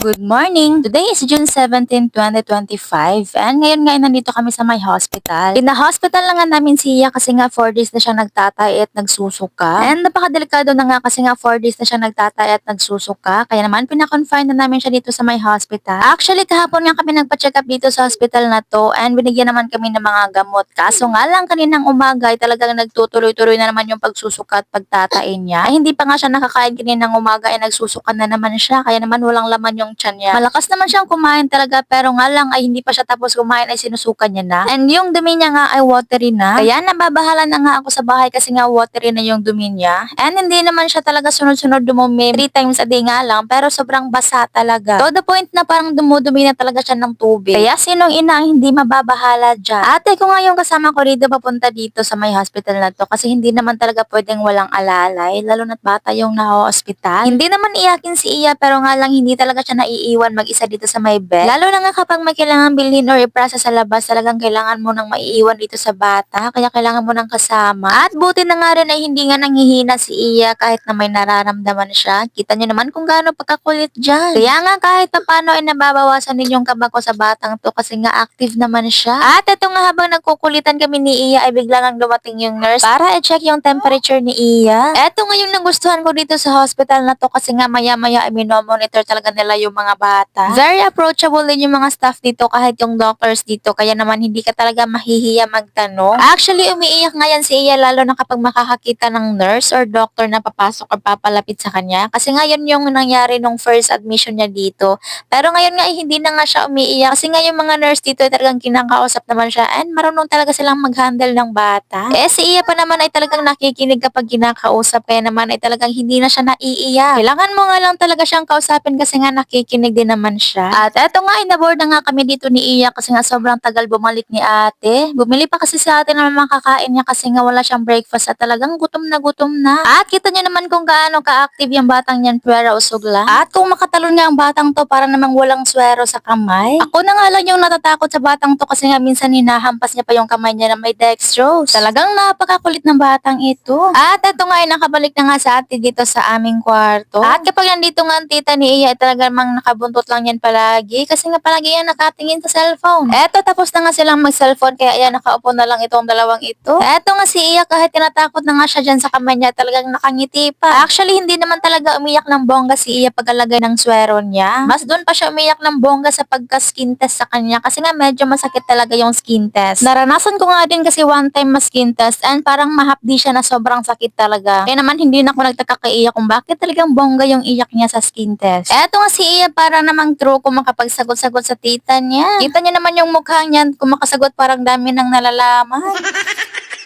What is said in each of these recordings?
Good morning! Today is June 17, 2025 and ngayon nga nandito kami sa may hospital. Pina-hospital na nga namin siya kasi nga 4 days na siya nagtatay at nagsusuka. And napakadelikado na nga kasi nga 4 days na siya nagtatay at nagsusuka. Kaya naman pina-confine na namin siya dito sa may hospital. Actually kahapon nga kami nagpa-check up dito sa hospital na to and binigyan naman kami ng mga gamot. Kaso nga lang kaninang umaga ay talagang nagtutuloy-tuloy na naman yung pagsusuka at pagtatay niya. Ay hindi pa nga siya nakakain kaninang umaga ay nagsusuka na naman siya. Kaya naman walang laman yung tiyan niya. Malakas naman siyang kumain talaga pero nga lang ay hindi pa siya tapos kumain ay sinusukan niya na. And yung dumi niya nga ay watery na. Kaya nababahala na nga ako sa bahay kasi nga watery na yung dumi niya. And hindi naman siya talaga sunod-sunod dumumi 3 times a day nga lang pero sobrang basa talaga. To the point na parang dumudumi na talaga siya ng tubig. Kaya sinong ina ang hindi mababahala dyan? Ate ko nga yung kasama ko rito papunta dito sa may hospital na to kasi hindi naman talaga pwedeng walang alalay lalo na't bata yung na-hospital. Hindi naman iyakin si Iya pero nga lang hindi talaga siya naiiwan mag-isa dito sa may bed. Lalo na nga kapag may kailangan bilhin or i-process sa labas, talagang kailangan mo nang maiiwan dito sa bata. Kaya kailangan mo nang kasama. At buti na nga rin ay hindi nga nanghihina si Iya kahit na may nararamdaman siya. Kita niyo naman kung gaano pagkakulit dyan. Kaya nga kahit paano ay nababawasan din yung kaba ko sa batang to kasi nga active naman siya. At ito nga habang nagkukulitan kami ni Iya ay bigla ngang dumating yung nurse para i-check yung temperature ni Iya. Eto nga yung nagustuhan ko dito sa hospital na to kasi nga maya-maya ay minomonitor talaga nila yung mga bata. Very approachable din yung mga staff dito kahit yung doctors dito kaya naman hindi ka talaga mahihiya magtanong. Actually umiiyak nga yan si Iya lalo na kapag makakakita ng nurse or doctor na papasok or papalapit sa kanya kasi nga yun yung nangyari nung first admission niya dito. Pero ngayon nga ay hindi na nga siya umiiyak kasi nga yung mga nurse dito ay talagang kinakausap naman siya and marunong talaga silang mag-handle ng bata. Eh si Iya pa naman ay talagang nakikinig kapag kinakausap kaya naman ay talagang hindi na siya naiiyak. Kailangan mo nga lang talaga siyang kausapin kasi nga nakikinig din naman siya. At eto nga, inaboard na nga kami dito ni Iya kasi nga sobrang tagal bumalik ni ate. Bumili pa kasi sa ate ng mga kakain niya kasi nga wala siyang breakfast at talagang gutom na gutom na. At kita niyo naman kung gaano ka-active yung batang yan pwera usog lang. At kung makatalon nga ang batang to para namang walang swero sa kamay. Ako na nga lang yung natatakot sa batang to kasi nga minsan hinahampas niya pa yung kamay niya na may dextrose. Talagang napakakulit ng batang ito. At eto nga ay nakabalik na nga sa ate dito sa aming kwarto. At kapag nandito nga ang tita ni Iya ay talagang nakabuntot lang yan palagi kasi nga palagi yan nakatingin sa cellphone. Eto tapos na nga silang mag-cellphone kaya ayan nakaupo na lang itong dalawang ito. Eto nga si Iya kahit tinatakot na nga siya dyan sa kamay niya talagang nakangiti pa. Actually hindi naman talaga umiyak ng bongga si Iya pagkalagay ng swero niya. Mas doon pa siya umiyak ng bongga sa pagka-skin test sa kanya kasi nga medyo masakit talaga yung skin test. Naranasan ko nga din kasi one time ma-skin test and parang mahapdi siya na sobrang sakit talaga. Kaya naman hindi na ako nagtaka kay Iya kung bakit talagang bongga yung iyak niya sa skin test. Eto nga si Iya para namang true kung makapagsagot-sagot sa tita niya. Kita niya naman yung mukha niyan kung makasagot parang dami ng nalalaman.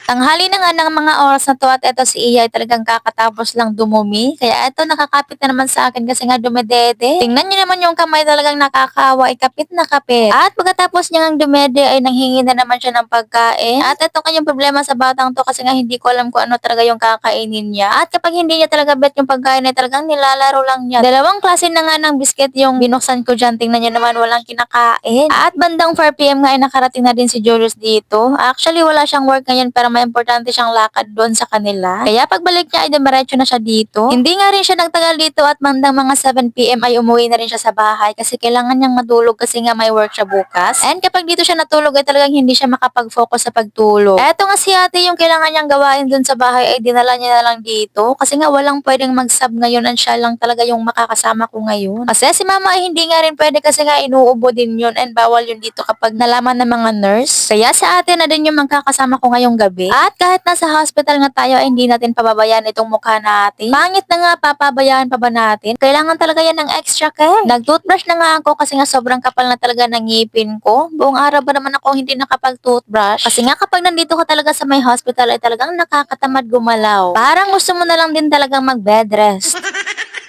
Tanghali na nga ng mga oras na to at eto si Iya ay talagang kakatapos lang dumumi. Kaya eto nakakapit na naman sa akin kasi nga dumedede. Tingnan niyo naman yung kamay talagang nakakawa ay kapit na kapit. At pagkatapos niya ng dumede ay nanghingi na naman siya ng pagkain. At eto kanyang problema sa batang to kasi nga hindi ko alam kung ano talaga yung kakainin niya. At kapag hindi niya talaga bet yung pagkain ay talagang nilalaro lang niya. Dalawang klase na nga ng biscuit yung binuksan ko dyan. Tingnan niyo naman walang kinakain. At bandang 4 PM nga ay nakarating na din si Julius dito. Actually wala siyang work ngayon pero may importante siyang lakad doon sa kanila. Kaya pagbalik niya ay dumiretso na siya dito. Hindi nga rin siya nagtagal dito at bandang mga 7 PM ay umuwi na rin siya sa bahay kasi kailangan niyang matulog kasi nga may work siya bukas. And kapag dito siya natulog ay talagang hindi siya makapag-focus sa pagtulog. Eto nga si ate yung kailangan niyang gawain doon sa bahay ay dinala niya na lang dito kasi nga walang pwedeng mag-sub ngayon and siya lang talaga yung makakasama ko ngayon. Kasi si mama ay hindi nga rin pwede kasi nga inuubo din yun and bawal yun dito kapag nalaman ng mga nurse. Kaya sa ate na din yung magkakasama ko ngayong gabi. At kahit nasa hospital nga tayo ay hindi natin pababayaan itong mukha natin. Pangit na nga papabayaan pa ba natin? Kailangan talaga yan ng extra care. Nag-toothbrush na nga ako kasi nga sobrang kapal na talaga ng ngipin ko. Buong araw ba naman ako hindi nakapag-toothbrush? Kasi nga kapag nandito ka talaga sa may hospital ay talagang nakakatamad gumalaw. Parang gusto mo na lang din talagang mag-bed rest.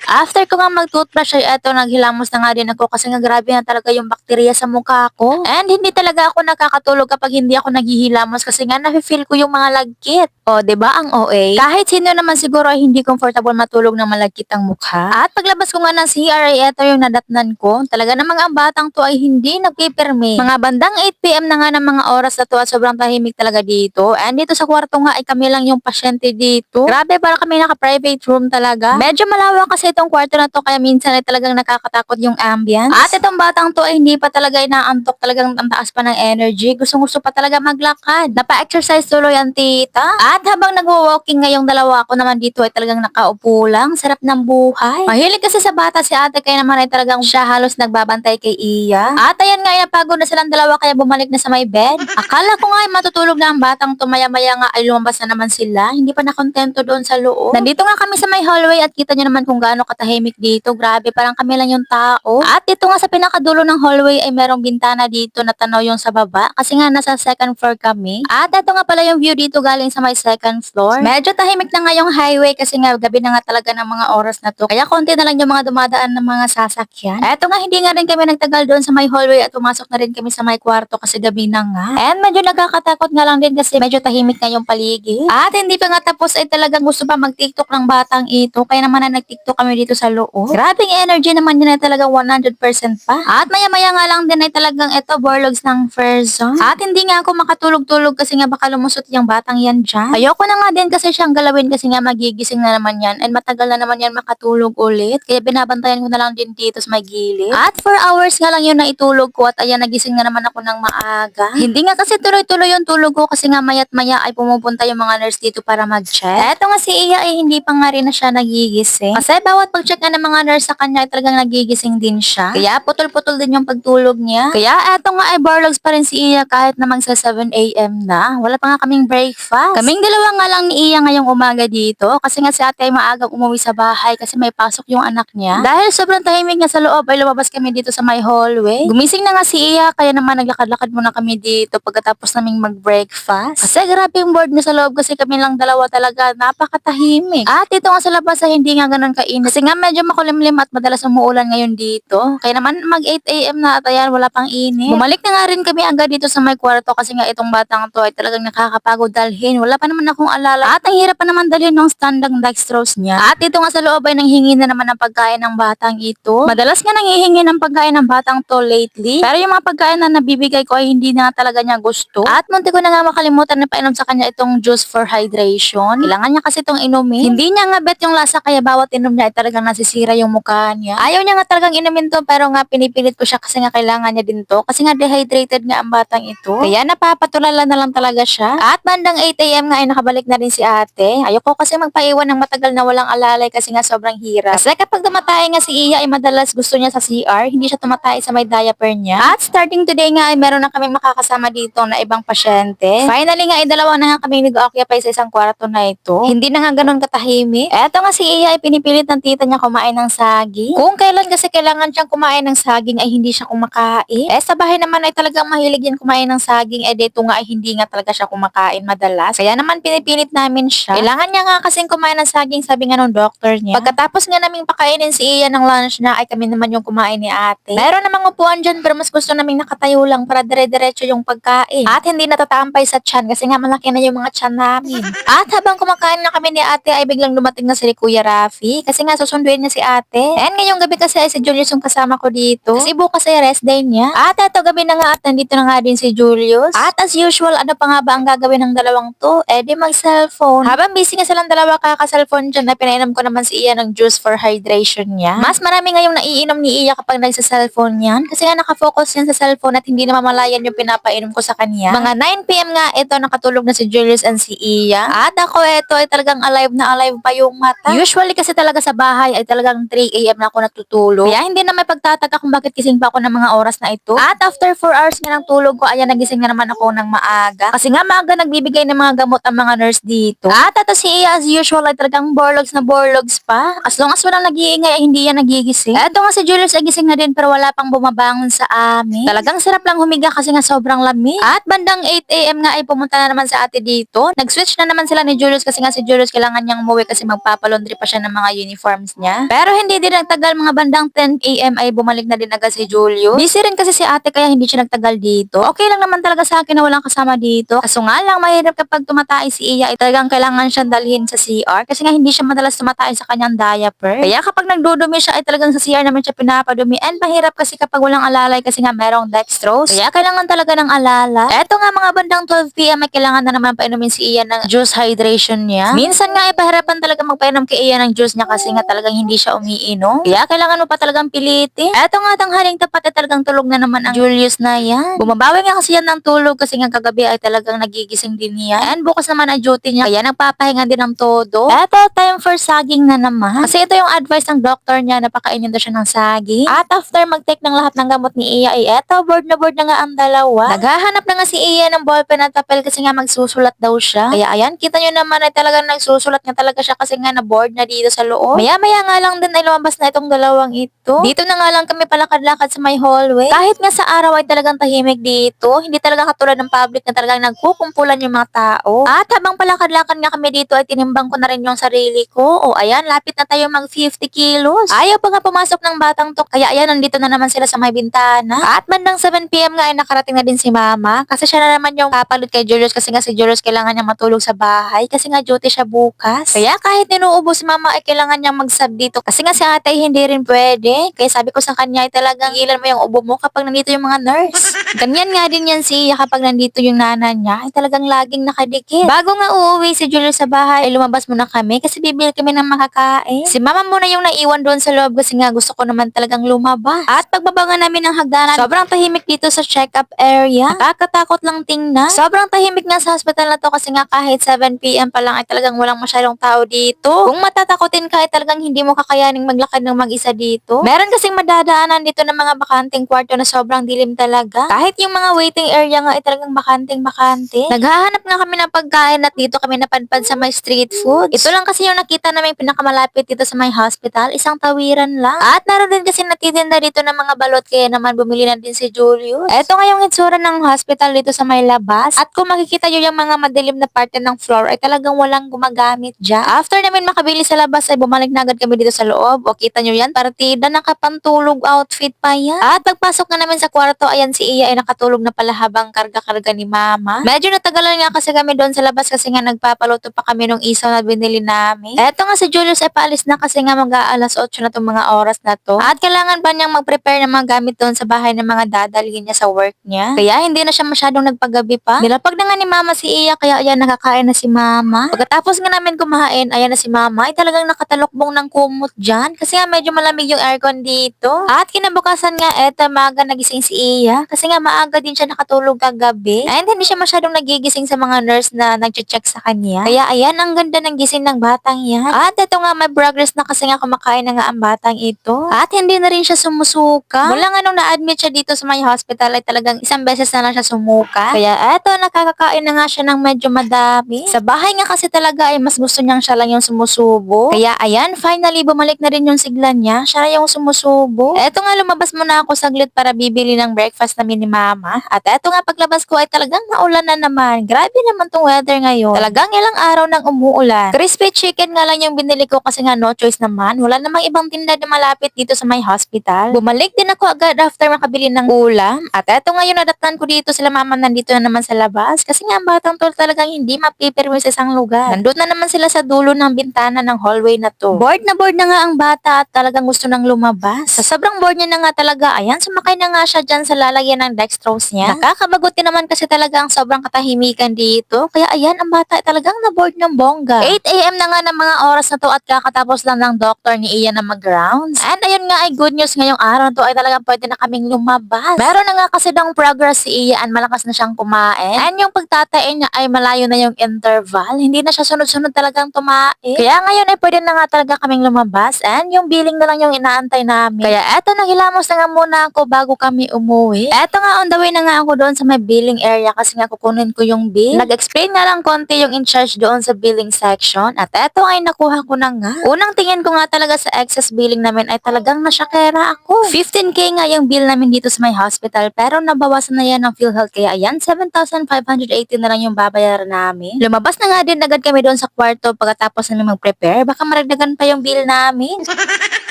After ko nga mag-toothbrush ay eto naghilamos na nga din ako kasi nga grabe na talaga yung bakterya sa mukha ko. And hindi talaga ako nakakatulog kapag hindi ako naghihilamos kasi nga nafe-feel ko yung mga lagkit. O, 'di ba ang OA? Kahit sino naman siguro ay hindi comfortable matulog ng malagkit ang mukha. At paglabas ko nga ng CR ay eto yung nadatnan ko. Talaga namang ang batang to ay hindi nagpipirmi. Mga bandang 8 PM na nga ng mga oras na to at sobrang tahimik talaga dito. And dito sa kwarto nga ay kami lang yung pasyente dito. Grabe para kami naka-private room talaga. Medyo malawak kasi itong kwarto na to kaya minsan ay talagang nakakatakot yung ambience. At itong batang to ay hindi pa talaga inaantok, talagang ang taas pa ng energy. Gustong-gusto pa talaga maglakad. Napa-exercise tuloy ang tita. At habang nagwo-walking ngayong dalawa, ako naman dito ay talagang nakaupo lang. Sarap ng buhay. Mahilig kasi sa bata si ate kaya naman ay talagang siya halos nagbabantay kay Iya. At ayan nga, napagod na silang dalawa kaya bumalik na sa may bed. Akala ko nga ay matutulog na ang batang to, maya-maya nga ay lumabas na naman sila. Hindi pa nakontento doon sa loob. Nandito nga kami sa may hallway at kita nyo naman kung gaano katahimik dito. Grabe, parang kami lang yung tao. At dito nga sa pinakadulo ng hallway ay merong bintana dito na tanaw yung sa baba kasi nga nasa second floor kami. At ito nga pala yung view dito galing sa may second floor. Medyo tahimik na nga yung highway kasi nga gabi na nga talaga ng mga oras na to. Kaya konti na lang yung mga dumadaan ng mga sasakyan. Eto nga, hindi nga rin kami nagtagal doon sa may hallway at pumasok na rin kami sa may kwarto kasi gabi na nga. And medyo nakakatakot nga lang din kasi medyo tahimik na yung paligid. At hindi pa nga tapos ay talagang gusto pa mag-tiktok ng batang ito. Kaya naman na nag-tiktok kami dito sa loob. Grabing energy naman yun ay talagang 100% pa. At maya-maya nga lang din ay talagang ito borlogs ng first zone. At hindi nga ako makatulog-tulog kasi nga baka lumusot yung batang yan dyan. Ayoko na nga din kasi siyang galawin kasi nga magigising na naman yan. And matagal na naman yan makatulog ulit. Kaya binabantayan ko na lang din dito sa may gilid. At 4 hours nga lang yun na itulog ko at ayan nagising na naman ako ng maaga. Hindi nga kasi tuloy-tuloy yung tulog ko kasi nga mayat maya ay pumupunta yung mga nurse dito para mag-check. Eto nga si Iya ay hindi pa nga rin na siya nagigising. Kasi bawat pag-check nga ng mga nurse sa kanya ay talagang nagigising din siya. Kaya putol-putol din yung pagtulog niya. Kaya eto nga ay borlogs pa rin si Iya kahit namang sa 7 AM na. Wala pa nga kaming breakfast. Kaming dalawa nga lang ni Iya ngayong umaga dito kasi nga si ate ay maagang umuwi sa bahay kasi may pasok yung anak niya. Dahil sobrang tahimik niya sa loob ay lumabas kami dito sa my hallway. Gumising na nga si Iya kaya naman naglakad-lakad muna kami dito pagkatapos naming mag-breakfast. Kasi grabe yung board niya sa loob kasi kami lang dalawa talaga, napakatahimik. At ito nga sa labas ay hindi nga ganun kainit kasi nga medyo makulimlim at madalas umuulan ngayon dito. Kaya naman mag 8 AM na at ayan wala pang init. Bumalik na nga rin kami agad dito sa may kwarto kasi nga itong batang to ay talagang nakakapagod dalhin. Wala pa naman akong alala at ang hirap pa naman dalhin ng standang dextrose niya. At ito nga sa loob ay nanghingi na naman ng pagkain ng batang ito. Madalas nga nanghihingi ng pagkain ng batang to lately. Pero yung mga pagkain na nabibigay ko ay hindi na talaga niya gusto. At munti ko na nga makalimutan na painom sa kanya itong juice for hydration. Kailangan niya kasi itong inumin. Hindi niya nga bet yung lasa kaya bawat inom niya ay talagang nasisira yung mukha niya. Ayaw niya nga talagang inumin to pero nga pinipilit ko siya kasi nga kailangan niya din to. Kasi nga dehydrated nga ang batang ito. Kaya napapatulala na lang talaga siya. At bandang 8 AM nga ay nakabalik na rin si ate. Ayoko kasi magpaiwan ng matagal na walang alalay kasi nga sobrang hirap. Kasi kapag tumatay nga si Iya ay madalas gusto niya sa CR, hindi siya tumatay sa may diaper niya. At starting today nga ay meron na kaming makakasama dito na ibang pasyente. Finally nga ay dalawa na nga kami nag-occupy sa isang kwarto na ito. Hindi na nga ganun katahimik. Eto nga si Iya ay pinipilit ng tita niya kumain ng saging. Kung kailan kasi kailangan siyang kumain ng saging ay hindi siya kumakain. Sa bahay naman ay talagang mahilig yan kumain ng saging. Dito nga ay hindi nga talaga siya kumakain madalas. Kaya naman pinipilit namin siya. Kailangan niya nga kasing kumain ng saging sabi nga ng doktor niya. Pagkatapos nga naming pakainin si Iya ng lunch na ay kami naman yung kumain ni ate. Meron namang upuan dyan pero mas gusto naming nakatayo lang para dire-diretso yung pagkain. At hindi natatampay sa tiyan kasi nga malaki na yung mga tiyan namin. At habang kumakain na kami ni ate ay biglang dumating na si Kuya Rafi kasi nga susunduin niya si ate. And ngayong gabi kasi ay si Julius yung kasama ko dito. Kasi bukas ay rest day niya. At eto gabi na nga at nandito na nga din si Julius. At as usual, ano pa nga ba ang gagawin ng dalawang to? Di mag-cellphone. Habang busy nga silang dalawa kaka-cellphone dyan na pinainom ko naman si Iya ng juice for hydration niya. Mas marami ngayong naiinom ni Iya kapag nagsa-cellphone yan. Kasi nga nakafocus yan sa cellphone at hindi namamalayan yung pinapainom ko sa kanya. Mga 9 PM nga ito nakatulog na si Julius and si Iya. At ako ito ay talagang alive na alive pa yung mata. Usually kasi talaga sa bahay ay talagang 3 AM na ako natutulog. Kaya hindi na may pagtataka kung bakit gising pa ako ng mga oras na ito. At after 4 hours nga ng tulog ko, ayan nagising na naman ako ng maaga. Kasi nga maaga nagbibigay ng mga gamot ang mga nurse dito. At ito si Iya as usual ay talagang borlogs na borlogs pa. As long as walang nag-iingay ay hindi yan nagigising. Eto nga si Julius ay gising na din pero wala pang bumabangon sa amin. Talagang sarap lang humiga kasi nga sobrang lamig. At bandang 8 AM nga ay pumunta na naman sa ate dito. Nag-switch na naman sila ni Julius kasi nga si Julius kailangan niyang umuwi kasi magpapalaundry pa siya ng mga uniforms niya. Pero hindi din nagtagal, mga bandang 10 AM ay bumalik na din agad si Julius. Busy rin kasi si ate kaya hindi siya nagtagal dito. Okay lang naman talaga sa akin na walang kasama dito. Kaso nga lang mahirap kapag tumatay si Iya ay talagang kailangan siyang dalhin sa CR kasi nga hindi siya madalas tumatay sa kanyang diaper. Kaya kapag nagdudumi siya ay talagang sa CR naman siya pinapadumi. And mahirap kasi kapag walang alalay kasi nga merong dextrose. Kaya kailangan talaga ng alala. Eto nga mga bandang 12 PM ay kailangan na naman painumin si Iya ng juice hydration niya. Minsan nga ay pahirapan talaga magpainom kay Iya ng juice niya kasi nga talagang hindi siya umiinom. Kaya kailangan mo pa talagang pilitin. Eto nga tanghaling tapat ay talagang tulog na naman ang Julius na yan. Bumabawi nga kasi yan ng tulog kasi nga kagabi ay talagang nagigising din niya. And bukas naman ang duty niya kaya nagpapahinga din ng todo. Eto, time for saging na naman. Kasi ito yung advice ng doctor niya na pakainin daw siya ng saging. At after mag-take ng lahat ng gamot ni Iya ay eto, bored na nga ang dalawa. Naghahanap na nga si Iya ng ballpen at papel kasi nga magsusulat daw siya. Kaya ayan, kita nyo naman ay talagang nagsusulat nga talaga siya kasi nga na-bored na dito sa loob. Maya-maya nga lang din ay lumabas na itong dalawang ito. Dito na nga lang kami palakad-lakad sa may hallway. Kahit nga sa araw ay talagang tahimik dito. Hindi talaga katulad ng public na talagang nagkukumpulan yung mga tao. At habang palakad-lakad nga kami dito ay tinimbang ko na rin yung sarili ko. O ayan, lapit na tayo mag 50 kilos. Ayaw pa nga pumasok ng batang to. Kaya ayan, nandito na naman sila sa may bintana. At bandang 7 PM nga ay nakarating na din si mama. Kasi siya na naman yung papalot kay Julius kasi nga si Julius kailangan niya matulog sa bahay. Kasi nga duty siya bukas. Kaya kahit ninuubo si mama ay kailangan niya mag-sub dito. Kasi nga si ate hindi rin pwede. Kaya sabi ko sa kanya ay talagang ilan mo yung ubo mo kapag nandito yung mga nurse. Ganyan nga din yan si Iya kapag nandito yung nana niya ay talagang laging nakadikit. Bago nga uuwi si Julius sa bahay ay lumabas muna kami kasi bibili kami ng makakain. Si mama muna yung naiwan doon sa loob kasi nga gusto ko naman talagang lumabas. At pagbaba namin ng hagdanan, sobrang tahimik dito sa check-up area. Nakakatakot lang tingnan. Sobrang tahimik nga sa hospital na to kasi nga kahit 7 PM pa lang ay talagang walang masyadong tao dito. Kung matatakotin ka ay talagang hindi mo kakayaning maglakad ng mag-isa dito. Meron kasing madadaanan dito ng mga bakanting kwarto na sobrang dilim talaga. Kahit yung mga waiting area nga ay talagang bakanting-bakante. Naghahanap nga kami ng pagkain at dito kami napadpad sa may street food. Ito lang kasi yung nakita namin pinakamalapit dito sa may hospital. Isang tawiran lang. At naroon din kasi natitinda dito ng mga balot kaya naman bumili na din si Julius. Ito nga yung itsura ng hospital dito sa may labas. At kung makikita nyo yung mga madilim na parte ng floor ay talagang walang gumagamit dyan. After namin makabili sa labas ay bumalik na agad kami dito sa loob. O kita nyo yan, partida nakapantulog outfit pa yan. At pagpasok na namin sa kwarto, ayan si Iya ay nakatulog na pala habang karga-karga ni mama. Medyo natagalan nga kasi kami doon sa labas kasi nga nagpapaluto pa kami nung isaw na binili namin. Eto nga si Julius ay paalis na kasi nga mag-aalas 8 na tong mga oras na to. At kailangan pa niyang mag-prepare ng mga gamit doon sa bahay ng mga dadalhin niya sa work niya. Kaya hindi na siya masyadong nagpagabi pa. Nilapag na nga ni mama si Iya kaya ayan nakakain na si mama. Pagkatapos nga namin kumain, ayan na si mama ay talagang nakatalokbong ng kumot dyan kasi nga medyo malamig yung aircon dito. At kinabukasan nga eto maaga nagising si Iya kasi nga maaga din siya nakatulog kagabi. And hindi siya masyadong nagigising sa mga nurse na nagche-check sa kanya. Kaya ayan ang ganda ng gising ng batang yan. At ito nga may progress na kasi nga kumakain na nga ang batang ito. At hindi na rin siya sumusuka. Mula nga nung na-admit siya dito sa may hospital ay talagang isang beses na lang siya sumuka. Kaya eto nakakakain na nga siya ng medyo madami. Sa bahay nga kasi talaga ay mas gusto niyang siya lang yung sumusubo. Kaya ayan finally bumalik na rin yung sigla niya. Siya yung sumusubo. Eto nga lumabas muna ako saglit para bibili ng breakfast namin ni mama. At eto nga paglabas ko ay talagang maulan na naman. Grabe naman tong weather ngayon. Talagang ilang araw nang umuulan. Crispy chicken nga lang yung binili ko kasi nga no choice naman. Wala namang ibang tinda na malapit dito sa may hospital. Bumalik din ako agad after makabili ng ulam. At eto nga yung nadatnan ko dito sila mama nandito na naman sa labas. Kasi nga ang batang tol talagang hindi mapipirmi sa isang lugar. Nandun na naman sila sa dulo ng bintana ng hallway na to. Bored na nga ang bata at talagang gusto nang lumabas. Sa sobrang bored niya na nga talaga, ayan sumakay na nga siya dyan sa lalagyan ng dextrose niya. Nakakabagot din naman kasi talaga ang sobrang katahimikan dito. Kaya ayan ang bata talagang na-bored ng bongga. 8 AM na nga ng mga oras na to at kakatapos lang ng doctor ni Ian na mag-rounds. And ayun nga ay good news ngayong araw na to ay talagang pwede na kaming lumabas. Meron na nga kasi daw progress si Ian, malakas na siyang kumain. And yung pagtatain niya ay malayo na yung interval. Hindi na siya sunod-sunod talagang tumain. Kaya ngayon ay pwede na nga talaga kaming lumabas and yung billing na lang yung inaantay namin. Kaya eto naghilamos na nga muna ako bago kami umuwi. Eto nga on the way na nga ako doon sa may billing area kasi nga kukunin ko yung bill. Nag-explain nga lang konti yung in charge doon sa billing section at eto ay nakuha ko na nga. Unang tingin ko nga talaga sa excess billing namin ay talagang nasyakera ako. 15K nga yung bill namin dito sa may hospital pero nabawasan na yan ng PhilHealth kaya ayan 7,580 na lang yung babayaran namin. Lumabas na nga din agad kami doon sa kwarto pagkatapos namin mag-prepare baka maragdagan pa yung bill namin.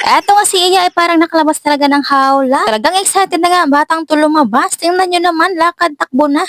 Eto nga si Iya ay parang nakalabas talaga ng hawla. Talagang excited na nga ang batang to lumabas. Tingnan nyo naman, lakad, takbo na.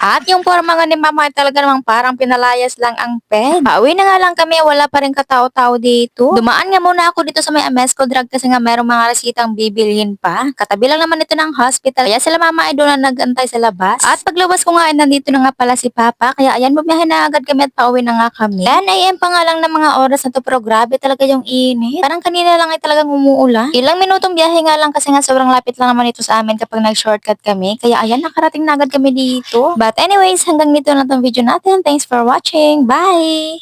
At yung forma nga ni mama ay talaga namang parang pinalayas lang ang ped. Pauwi na nga lang kami, wala pa rin katao-tao dito. Dumaan nga muna ako dito sa may Amesco Drug kasi nga merong mga resitang bibilhin pa. Katabi lang naman ito ng hospital. Kaya sila mama ay doon na nagantay sa labas. At paglabas ko nga ay nandito na nga pala si Papa. Kaya ayan, bumiyahe na agad kami at pauwi na nga kami. 10 AM pa nga lang ng mga oras na to pero grabe talaga yung init. Parang kanina lang ay talagang umuulan. Ilang minutong biyahe nga lang kasi nga sobrang lapit lang naman ito sa amin kapag nag-shortcut kami. Kaya ayan, nakarating na agad kami dito. But anyways, hanggang dito na tong video natin. Thanks for watching. Bye!